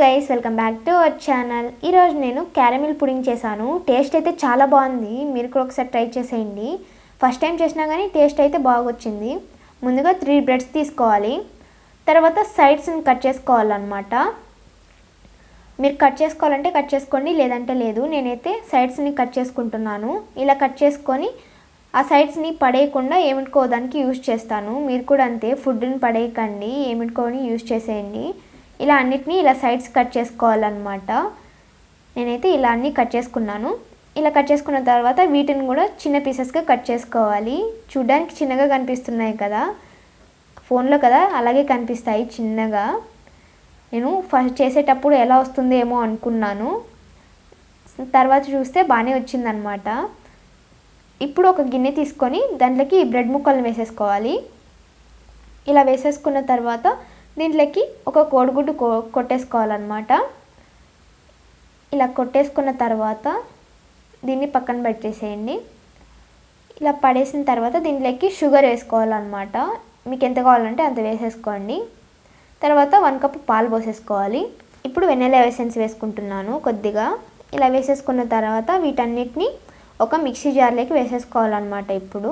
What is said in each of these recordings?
Guys, welcome back to our channel. ఈరోజు నేను caramel pudding చేశాను. టేస్ట్ అయితే చాలా బాగుంది. మీరు కూడా ఒకసారి ట్రై చేసేయండి. ఫస్ట్ టైం చేసినా కానీ టేస్ట్ అయితే బాగా వచ్చింది. ముందుగా 3 బ్రెడ్స్ తీసుకోవాలి. తర్వాత సైడ్స్ని కట్ చేసుకోవాలన్నమాట. మీరు కట్ చేసుకోవాలంటే కట్ చేసుకోండి, లేదంటే లేదు. నేనైతే సైడ్స్ని కట్ చేసుకుంటున్నాను. ఇలా కట్ చేసుకొని ఆ సైడ్స్ని పడేయకుండా ఏమిటికోదానికి యూజ్ చేస్తాను. మీరు కూడా అంతే, ఫుడ్ని పడేయకండి, ఏమిటికోని యూజ్ చేసేయండి. ఇలా అన్నిటినీ ఇలా సైడ్స్ కట్ చేసుకోవాలన్నమాట. నేనైతే ఇలా అన్నీ కట్ చేసుకున్నాను. ఇలా కట్ చేసుకున్న తర్వాత వీటిని కూడా చిన్న పీసెస్గా కట్ చేసుకోవాలి. చూడడానికి చిన్నగా కనిపిస్తున్నాయి కదా, ఫోన్లో కదా, అలాగే కనిపిస్తాయి చిన్నగా. నేను ఫస్ట్ చేసేటప్పుడు ఎలా వస్తుందో ఏమో అనుకున్నాను, తర్వాత చూస్తే బాగానే వచ్చిందనమాట. ఇప్పుడు ఒక గిన్నె తీసుకొని దాంట్లోకి ఈ బ్రెడ్ ముక్కలను వేసేసుకోవాలి. ఇలా వేసేసుకున్న తర్వాత దీంట్లోకి ఒక కోడిగుడ్డు కొట్టేసుకోవాలన్నమాట. ఇలా కొట్టేసుకున్న తర్వాత దీన్ని పక్కన పెట్టేసేయండి. ఇలా పడేసిన తర్వాత దీంట్లోకి షుగర్ వేసుకోవాలన్నమాట. మీకు ఎంత కావాలంటే అంత వేసేసుకోండి. తర్వాత 1 కప్ పాలు పోసేసుకోవాలి. ఇప్పుడు వెనిలా ఎసెన్స్ వేసుకుంటున్నాను కొద్దిగా. ఇలా వేసేసుకున్న తర్వాత వీటన్నిటిని ఒక మిక్సీ జార్లోకి వేసేసుకోవాలన్నమాట. ఇప్పుడు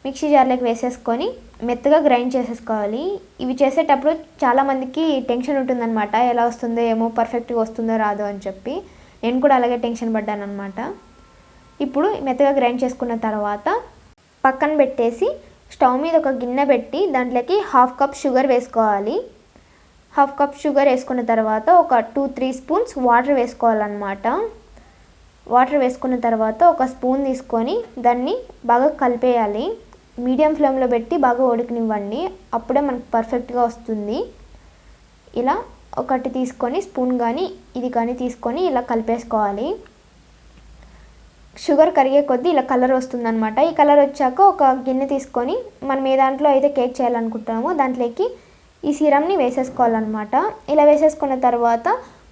మిక్సీ జార్లోకి వేసేసుకొని మెత్తగా గ్రైండ్ చేసేసుకోవాలి. ఇవి చేసేటప్పుడు చాలామందికి టెన్షన్ ఉంటుందన్నమాట, ఎలా వస్తుందో ఏమో, పర్ఫెక్ట్గా వస్తుందో రాదో అని చెప్పి. నేను కూడా అలాగే టెన్షన్ పడ్డాను అనమాట. ఇప్పుడు మెత్తగా గ్రైండ్ చేసుకున్న తర్వాత పక్కన పెట్టేసి స్టవ్ మీద ఒక గిన్నె పెట్టి దాంట్లోకి 1/2 కప్ షుగర్ వేసుకోవాలి. 1/2 కప్ షుగర్ వేసుకున్న తర్వాత ఒక 2-3 స్పూన్స్ వాటర్ వేసుకోవాలన్నమాట. వాటర్ వేసుకున్న తర్వాత ఒక స్పూన్ తీసుకొని దాన్ని బాగా కలిపేయాలి. మీడియం ఫ్లేమ్లో పెట్టి బాగా ఉడకనివ్వండి, అప్పుడే మనకు పర్ఫెక్ట్గా వస్తుంది. ఇలా ఒకటి తీసుకొని స్పూన్ కానీ ఇది కానీ తీసుకొని ఇలా కలిపేసుకోవాలి. షుగర్ కరిగే కొద్దీ ఇలా కలర్ వస్తుందన్నమాట. ఈ కలర్ వచ్చాక ఒక గిన్నె తీసుకొని మనం ఏ దాంట్లో అయితే కేక్ చేయాలనుకుంటున్నామో దాంట్లోకి ఈ సిరమ్ని వేసేసుకోవాలన్నమాట. ఇలా వేసేసుకున్న తర్వాత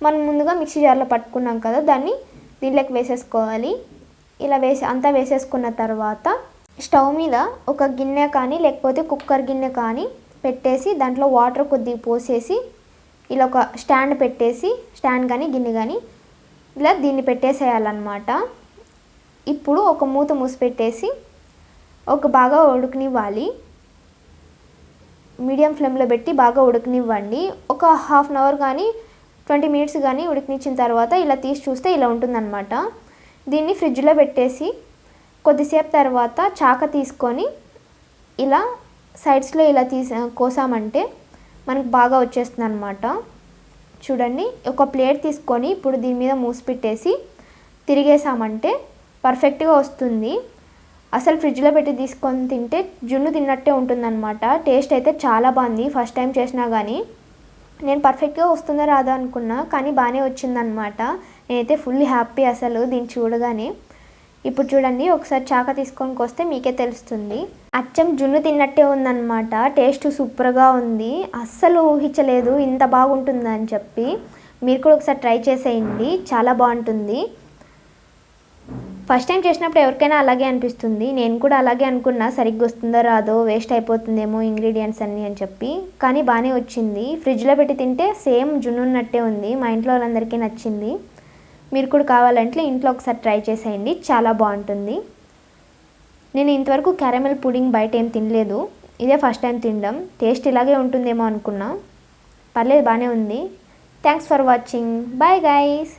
మనం ముందుగా మిక్సీ జార్లో పట్టుకున్నాం కదా, దాన్ని దీంట్లోకి వేసేసుకోవాలి. ఇలా అంతా వేసేసుకున్న తర్వాత స్టవ్ మీద ఒక గిన్నె కానీ లేకపోతే కుక్కర్ గిన్నె కానీ పెట్టేసి దాంట్లో వాటర్ కొద్దిగా పోసేసి ఇలా ఒక స్టాండ్ పెట్టేసి, స్టాండ్ కానీ గిన్నె కానీ ఇలా దీన్ని పెట్టేసేయాలన్నమాట. ఇప్పుడు ఒక మూత మూసి పెట్టేసి ఒక బాగా ఉడకనివ్వాలి. మీడియం ఫ్లేమ్లో పెట్టి బాగా ఉడకనివ్వండి. ఒక 1/2 అవర్ కానీ 20 మినిట్స్ కానీ ఉడికినిచ్చిన తర్వాత ఇలా తీసి చూస్తే ఇలా ఉంటుందన్నమాట. దీన్ని ఫ్రిడ్జ్లో పెట్టేసి కొద్దిసేపు తర్వాత చాక తీసుకొని ఇలా సైడ్స్లో ఇలా కోసామంటే మనకు బాగా వచ్చేస్తుంది అనమాట. చూడండి, ఒక ప్లేట్ తీసుకొని ఇప్పుడు దీని మీద మూసి పెట్టేసి తిరిగేసామంటే పర్ఫెక్ట్గా వస్తుంది. అసలు ఫ్రిడ్జ్లో పెట్టి తీసుకొని తింటే జున్ను తిన్నట్టే ఉంటుందన్నమాట. టేస్ట్ అయితే చాలా బాగుంది. ఫస్ట్ టైం చేసినా కానీ నేను పర్ఫెక్ట్గా వస్తుందో రాదో అనుకున్నా, కానీ బాగానే వచ్చిందనమాట. నేనైతే ఫుల్ హ్యాపీ అసలు దీన్ని చూడగానే. ఇప్పుడు చూడండి, ఒకసారి చాక తీసుకొని వస్తే మీకే తెలుస్తుంది. అచ్చం జున్ను తిన్నట్టే ఉందన్నమాట. టేస్ట్ సూపర్గా ఉంది. అస్సలు ఊహించలేదు ఇంత బాగుంటుందని చెప్పి. మీరు కూడా ఒకసారి ట్రై చేసేయండి, చాలా బాగుంటుంది. ఫస్ట్ టైం చేసినప్పుడు ఎవరికైనా అలాగే అనిపిస్తుంది. నేను కూడా అలాగే అనుకున్నా, సరిగ్గా వస్తుందో రాదో, వేస్ట్ అయిపోతుందేమో ఇంగ్రీడియంట్స్ అన్నీ అని చెప్పి. కానీ బాగానే వచ్చింది. ఫ్రిడ్జ్లో పెట్టి తింటే సేమ్ జున్ను ఉన్నట్టే ఉంది. మా ఇంట్లో వాళ్ళందరికీ నచ్చింది. మీరు కూడా కావాలంటే ఇంట్లో ఒకసారి ట్రై చేసేయండి, చాలా బాగుంటుంది. నేను ఇంతవరకు క్యారమెల్ పుడింగ్ బయట ఏం తినలేదు, ఇదే ఫస్ట్ టైం తినడం. టేస్ట్ ఇలాగే ఉంటుందేమో అనుకున్నా, పర్లేదు బాగానే ఉంది. Thanks for watching. Bye guys.